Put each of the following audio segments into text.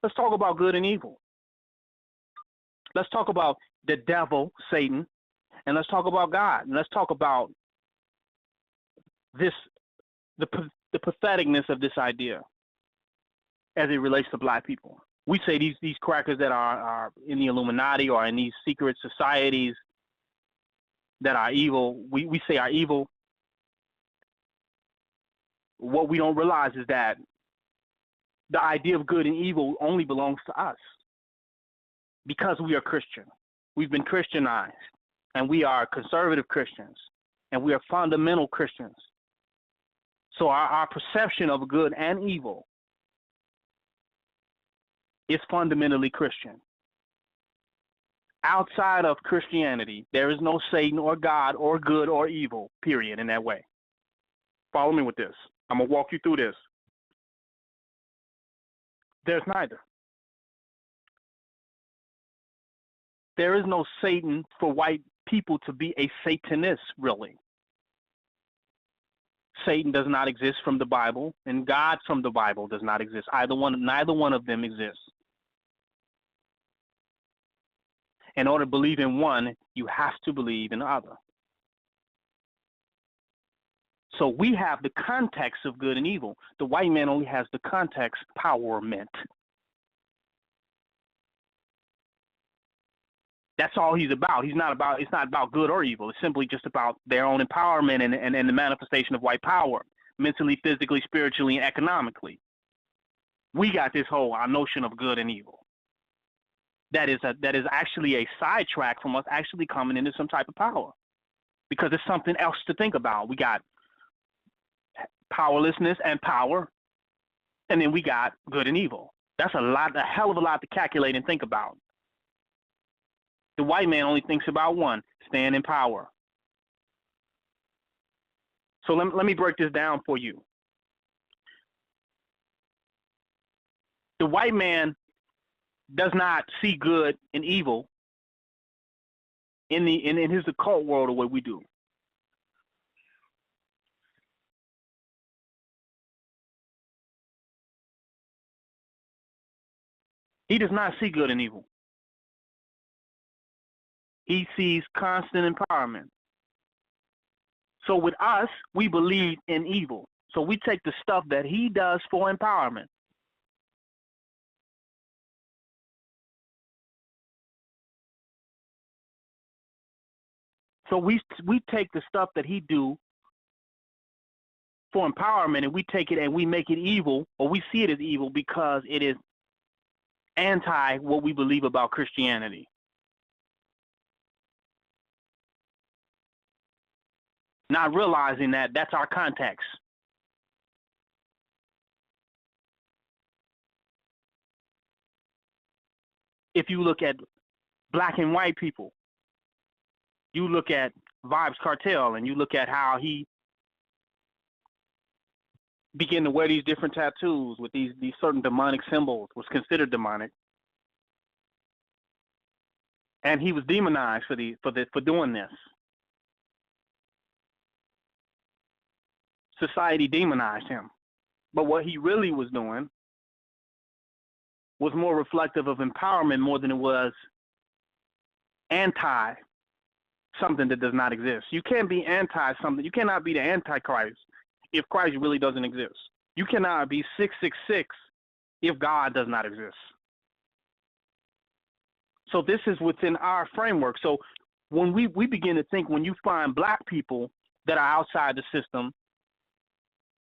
Let's talk about good and evil. Let's talk about the devil, Satan, and let's talk about God. And let's talk about this, the patheticness of this idea as it relates to black people. We say these crackers that are in the Illuminati or in these secret societies that are evil, we say are evil. What we don't realize is that the idea of good and evil only belongs to us because we are Christian. We've been Christianized, and we are conservative Christians, and we are fundamental Christians. So our perception of good and evil is fundamentally Christian. Outside of Christianity, there is no Satan or God or good or evil, period, in that way. Follow me with this. I'm going to walk you through this. There's neither. There is no Satan for white people to be a Satanist, really. Satan does not exist from the Bible, and God from the Bible does not exist. Neither one of them exists. In order to believe in one, you have to believe in the other. So we have the context of good and evil. The white man only has the context, empowerment. That's all he's about. It's not about good or evil. It's simply just about their own empowerment and the manifestation of white power, mentally, physically, spiritually, and economically. We got this whole our notion of good and evil. That is actually a sidetrack from us actually coming into some type of power, because it's something else to think about. We got powerlessness and power, and then we got good and evil. That's a hell of a lot to calculate and think about. The white man only thinks about one, staying in power. So let me break this down for you. The white man does not see good and evil in his occult world the way we do. He does not see good and evil. He sees constant empowerment. So with us, we believe in evil. So we take the stuff that he does for empowerment. So we take the stuff that he do for empowerment, and we take it and we make it evil, or we see it as evil because it is anti what we believe about Christianity. Not realizing that that's our context. If you look at black and white people, you look at Vybz Kartel, and you look at how he began to wear these different tattoos with these certain demonic symbols, was considered demonic, and he was demonized for doing this. Society demonized him, but what he really was doing was more reflective of empowerment more than it was anti something that does not exist. You can't be anti something. You cannot be the Antichrist if Christ really doesn't exist. You cannot be 666 if God does not exist. So this is within our framework. So when we begin to think, when you find black people that are outside the system,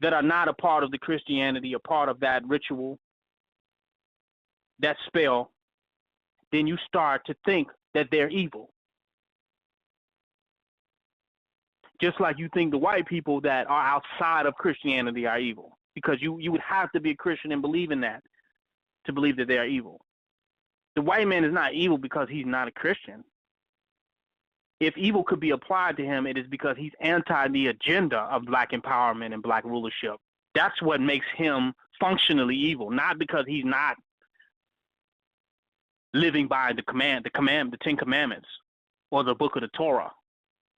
that are not a part of the Christianity, a part of that ritual, that spell, then you start to think that they're evil. Just like you think the white people that are outside of Christianity are evil, because you would have to be a Christian and believe in that to believe that they are evil. The white man is not evil because he's not a Christian. If evil could be applied to him, it is because he's anti the agenda of black empowerment and black rulership. That's what makes him functionally evil, not because he's not living by the 10 Commandments or the book of the Torah.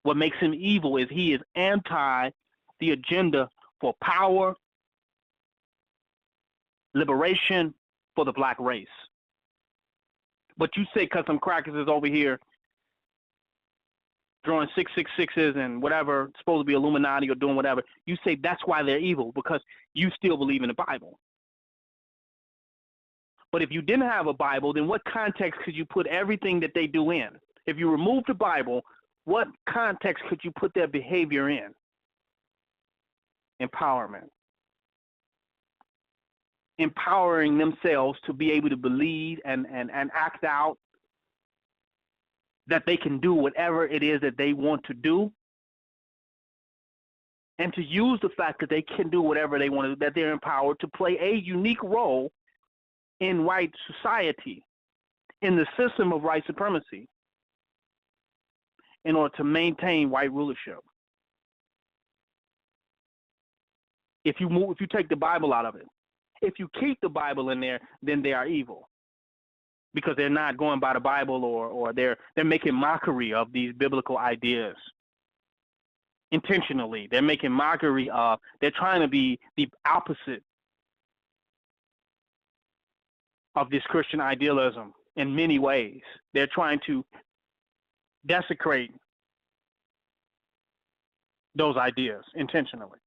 What makes him evil is he is anti the agenda for power, liberation, for the black race. But you say because some crackers is over here drawing 666s and whatever, supposed to be Illuminati or doing whatever, you say that's why they're evil, because you still believe in the Bible. But if you didn't have a Bible, then what context could you put everything that they do in? If you remove the Bible, what context could you put their behavior in? Empowerment. Empowering themselves to be able to believe and act out that they can do whatever it is that they want to do, and to use the fact that they can do whatever they want to do, that they're empowered to play a unique role in white society, in the system of white supremacy, in order to maintain white rulership. If you take the Bible out of it, if you keep the Bible in there, then they are evil, because they're not going by the Bible, or they're making mockery of these biblical ideas intentionally. They're making mockery of, they're trying to be the opposite of this Christian idealism in many ways. They're trying to desecrate those ideas intentionally.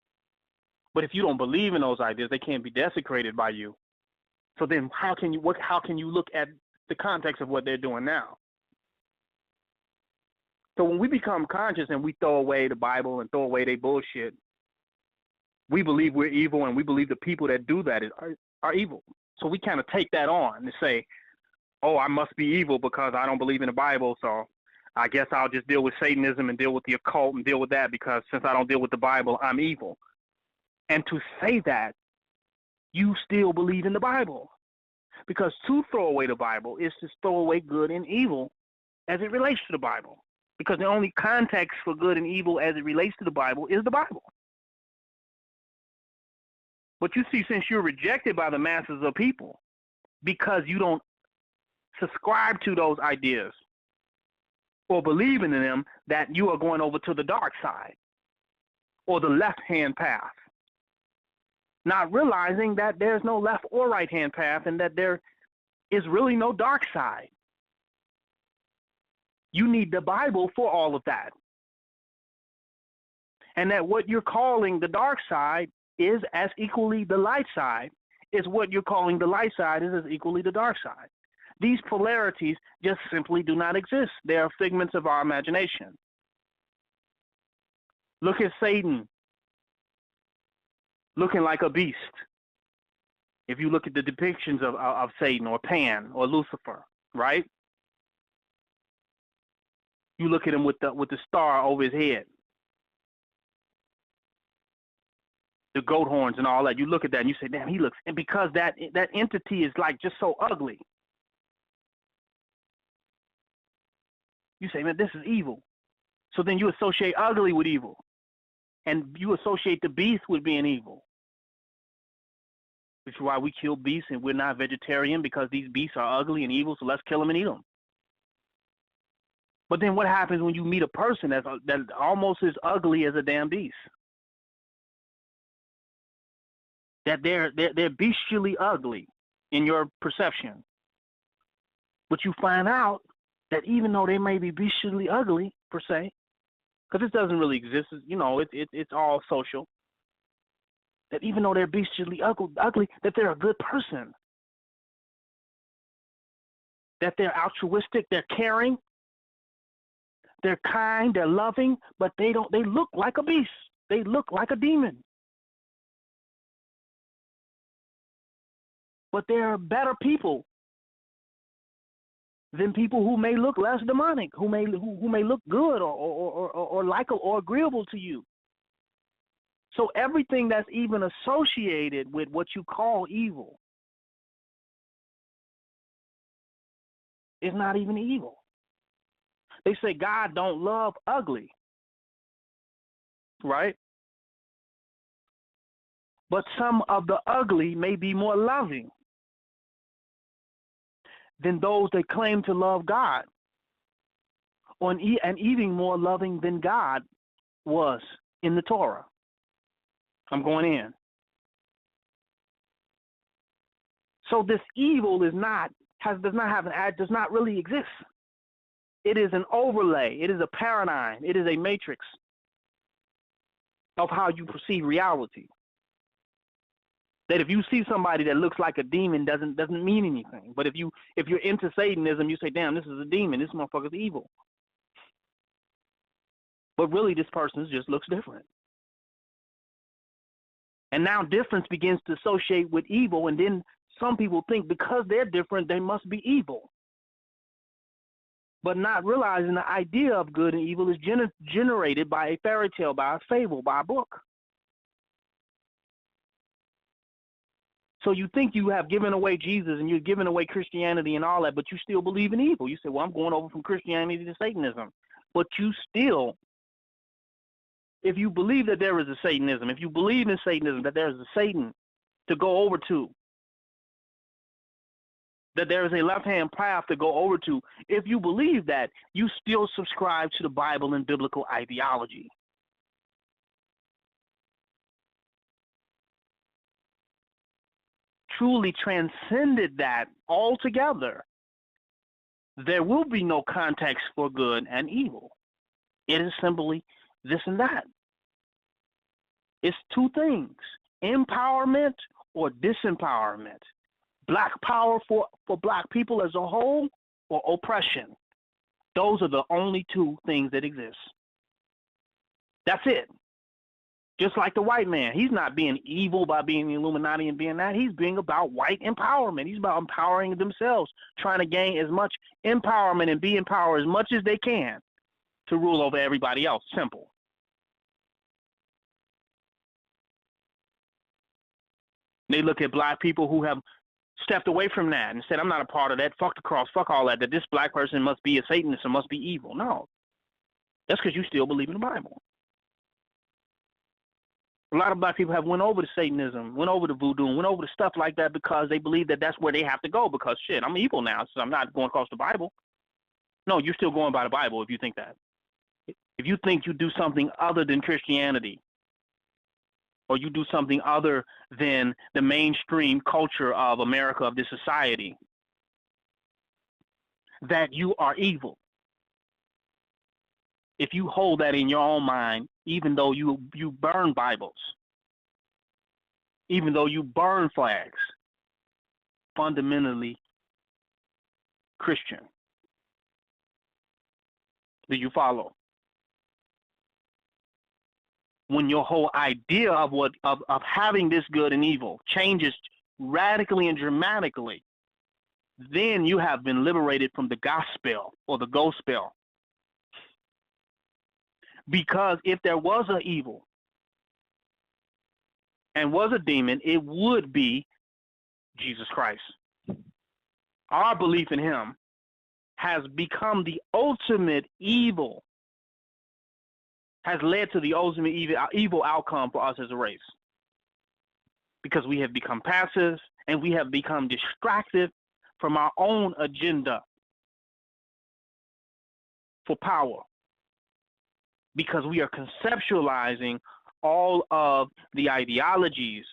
But if you don't believe in those ideas, they can't be desecrated by you. So then how can you look at the context of what they're doing now? So when we become conscious and we throw away the Bible and throw away their bullshit, we believe we're evil, and we believe the people that do that are evil. So we kind of take that on and say, oh, I must be evil because I don't believe in the Bible, so I guess I'll just deal with Satanism and deal with the occult and deal with that, because since I don't deal with the Bible, I'm evil. And to say that, you still believe in the Bible. Because to throw away the Bible is to throw away good and evil as it relates to the Bible. Because the only context for good and evil as it relates to the Bible is the Bible. But you see, since you're rejected by the masses of people because you don't subscribe to those ideas or believe in them, that you are going over to the dark side or the left-hand path, not realizing that there's no left or right-hand path and that there is really no dark side. You need the Bible for all of that. And that what you're calling the dark side is as equally the light side, is what you're calling the light side is as equally the dark side. These polarities just simply do not exist. They are figments of our imagination. Look at Satan looking like a beast. If you look at the depictions of Satan or Pan or Lucifer, right? You look at him with the star over his head, the goat horns and all that. You look at that and you say, damn, he looks, and because that entity is like just so ugly, you say, man, this is evil. So then you associate ugly with evil, and you associate the beast with being evil. Which is why we kill beasts and we're not vegetarian, because these beasts are ugly and evil, so let's kill them and eat them. But then what happens when you meet a person that's almost as ugly as a damn beast? That they're bestially ugly in your perception. But you find out that even though they may be bestially ugly, per se, because this doesn't really exist, it's all social, that even though they're bestially ugly, that they're a good person. That they're altruistic, they're caring, they're kind, they're loving, but they look like a beast. They look like a demon. But they're better people than people who may look less demonic, who may look good or likable or agreeable to you. So everything that's even associated with what you call evil is not even evil. They say God don't love ugly, right? But some of the ugly may be more loving than those that claim to love God, and even more loving than God was in the Torah. I'm going in. So this evil does not really exist. It is an overlay. It is a paradigm. It is a matrix of how you perceive reality. That if you see somebody that looks like a demon doesn't mean anything. But if you're into Satanism, you say, damn, this is a demon. This motherfucker's evil. But really, this person just looks different. And now difference begins to associate with evil, and then some people think because they're different, they must be evil. But not realizing the idea of good and evil is generated by a fairy tale, by a fable, by a book. So you think you have given away Jesus and you're giving away Christianity and all that, but you still believe in evil. You say, well, I'm going over from Christianity to Satanism. But you still, if you believe that there is a Satanism, if you believe in Satanism, that there is a Satan to go over to, that there is a left-hand path to go over to, if you believe that, you still subscribe to the Bible and biblical ideology. Truly transcended that altogether, there will be no context for good and evil. It is simply this and that. It's two things, empowerment or disempowerment. Black power for black people as a whole, or oppression. Those are the only two things that exist. That's it. Just like the white man. He's not being evil by being the Illuminati and being that. He's being about white empowerment. He's about empowering themselves, trying to gain as much empowerment and be empowered as much as they can to rule over everybody else. Simple. They look at black people who have stepped away from that and said, I'm not a part of that. Fuck the cross. Fuck all that. That this black person must be a Satanist or must be evil. No. That's because you still believe in the Bible. A lot of black people have went over to Satanism, went over to voodoo, and went over to stuff like that because they believe that that's where they have to go because, shit, I'm evil now, so I'm not going across the Bible. No, you're still going by the Bible if you think that. If you think you do something other than Christianity, or you do something other than the mainstream culture of America, of this society, that you are evil. If you hold that in your own mind, even though you burn Bibles, even though you burn flags, fundamentally Christian. Do you follow? When your whole idea of having this good and evil changes radically and dramatically, then you have been liberated from the gospel or the gospel. Because if there was an evil and was a demon, it would be Jesus Christ. Our belief in him has become the ultimate evil, has led to the ultimate evil outcome for us as a race. Because we have become passive and we have become distracted from our own agenda for power. Because we are conceptualizing all of the ideologies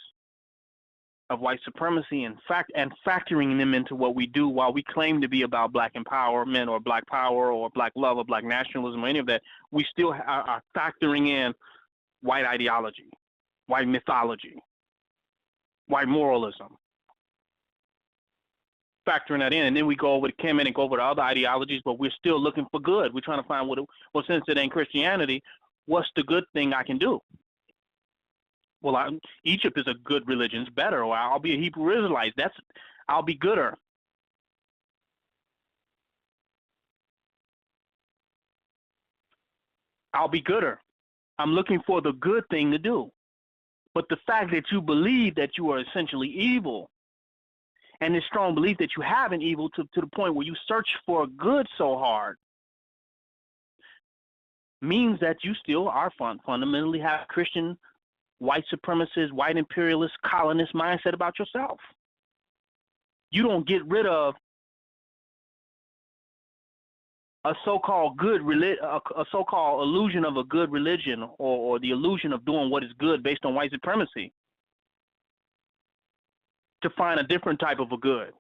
of white supremacy and factoring them into what we do while we claim to be about black empowerment or black power or black love or black nationalism or any of that. We still are factoring in white ideology, white mythology, white moralism. Factoring that in, and then we go over to Kim and go over to other ideologies, but we're still looking for good. We're trying to find well, since it ain't Christianity, what's the good thing I can do? Well, Egypt is a good religion. It's better. Or I'll be a Hebrew Israelite. I'll be gooder. I'll be gooder. I'm looking for the good thing to do. But the fact that you believe that you are essentially evil, and this strong belief that you have an evil to the point where you search for good so hard, means that you still are fundamentally have Christian, white supremacist, white imperialist, colonist mindset about yourself. You don't get rid of a so-called a so-called illusion of a good religion or the illusion of doing what is good based on white supremacy. to find a different type of a good.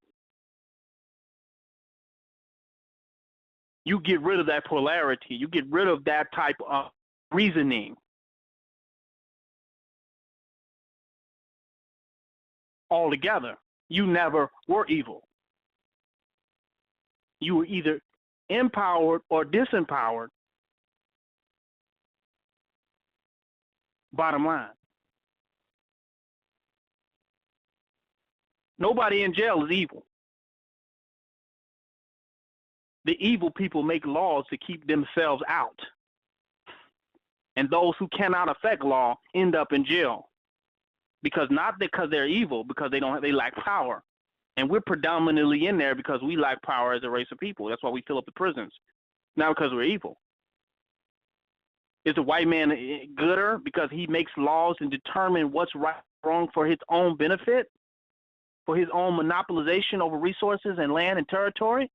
You get rid of that polarity. You get rid of that type of reasoning altogether. You never were evil. You were either empowered or disempowered. Bottom line. Nobody in jail is evil. The evil people make laws to keep themselves out. And those who cannot affect law end up in jail. Not because they're evil, because they lack power. And we're predominantly in there because we lack power as a race of people. That's why we fill up the prisons. Not because we're evil. Is the white man gooder because he makes laws and determine what's right and wrong for his own benefit? For his own monopolization over resources and land and territory?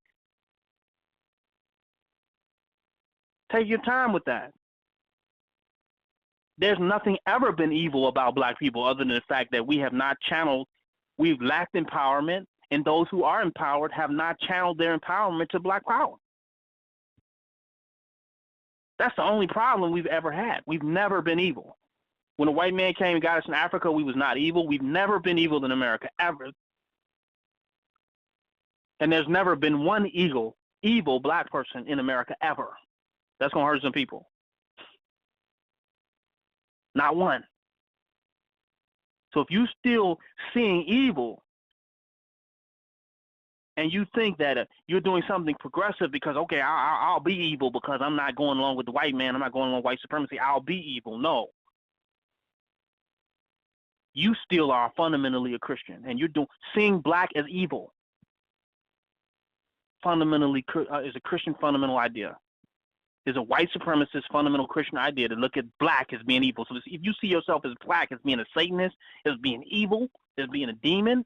Take your time with that. There's nothing ever been evil about black people other than the fact that we have not channeled, we've lacked empowerment, and those who are empowered have not channeled their empowerment to black power. That's the only problem we've ever had. We've never been evil. When a white man came and got us in Africa, we was not evil. We've never been evil in America, ever. And there's never been one evil black person in America, ever. That's going to hurt some people. Not one. So if you still seeing evil and you think that you're doing something progressive because, okay, I'll be evil because I'm not going along with the white man, I'm not going along with white supremacy, I'll be evil. No. You still are fundamentally a Christian, and you're seeing black as evil. Fundamentally is a Christian fundamental idea. Is a white supremacist fundamental Christian idea to look at black as being evil. So if you see yourself as black as being a Satanist, as being evil, as being a demon,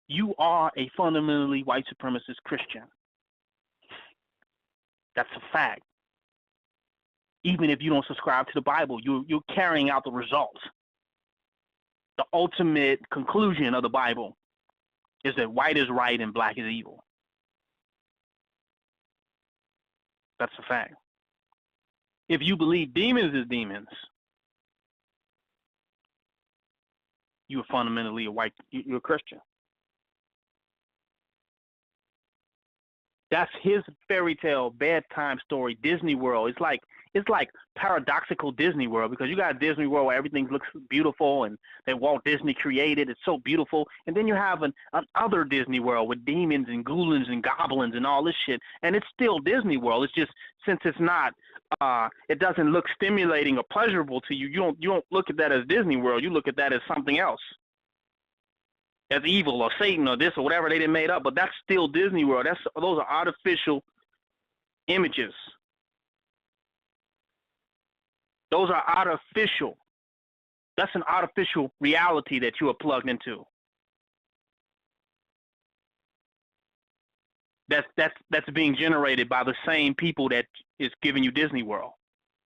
you are a fundamentally white supremacist Christian. That's a fact. Even if you don't subscribe to the Bible, you're carrying out the results. The ultimate conclusion of the Bible is that white is right and black is evil. That's a fact. If you believe demons is demons, you're fundamentally you're a Christian. That's his fairy tale bedtime story, Disney World. It's like paradoxical Disney World, because you got Disney World where everything looks beautiful and that Walt Disney created. It's so beautiful. And then you have an other Disney World with demons and ghouls and goblins and all this shit. And it's still Disney World. It's just, since it's not, it doesn't look stimulating or pleasurable to you, you don't look at that as Disney World. You look at that as something else, as evil or Satan or this or whatever they done made up. But that's still Disney World. Those are artificial images. Those are artificial. That's an artificial reality that you are plugged into. That's being generated by the same people that is giving you Disney World.